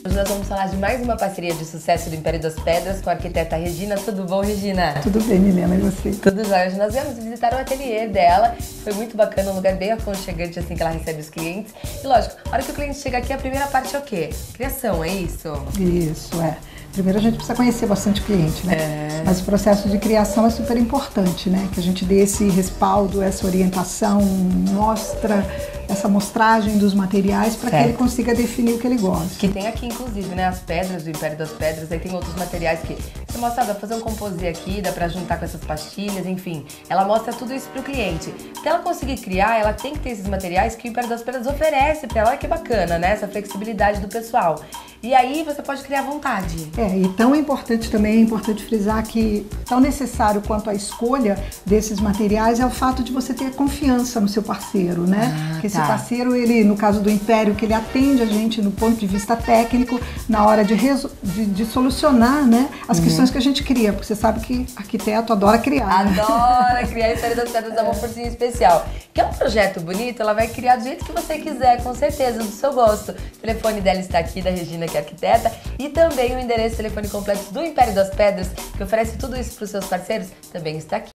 Hoje nós vamos falar de mais uma parceria de sucesso do Império das Pedras com a arquiteta Regina. Tudo bom, Regina? Tudo bem, Milena, e você? Tudo jóia. Hoje nós viemos visitar o ateliê dela. Foi muito bacana, um lugar bem aconchegante assim que ela recebe os clientes. E lógico, a hora que o cliente chega aqui, a primeira parte é o quê? Criação, é isso? Isso, é. Primeiro a gente precisa conhecer bastante o cliente, né? Mas o processo de criação é super importante, né? Que a gente dê esse respaldo, essa orientação, mostra essa mostragem dos materiais para que ele consiga definir o que ele gosta. Que tem aqui, inclusive, né? As pedras do Império das Pedras, aí tem outros materiais que você mostra, dá pra fazer um composê aqui, dá pra juntar com essas pastilhas, enfim. Ela mostra tudo isso pro cliente. Pra ela conseguir criar, ela tem que ter esses materiais que o Império das Pedras oferece pra ela. Olha que bacana, né? Essa flexibilidade do pessoal. E aí você pode criar à vontade. E tão importante também, é importante frisar que tão necessário quanto a escolha desses materiais é o fato de você ter confiança no seu parceiro, né? Porque esse parceiro, ele, no caso do Império, que ele atende a gente no ponto de vista técnico, na hora de solucionar, né, as questões que a gente cria, porque você sabe que arquiteto adora criar. Adora criar. Império das Pedras é uma forcinha especial. Que é um projeto bonito, ela vai criar do jeito que você quiser, com certeza, do seu gosto. O telefone dela está aqui, da Regina, que é arquiteta, e também o endereço, telefone completo do Império das Pedras, que oferece tudo isso para os seus parceiros, também está aqui.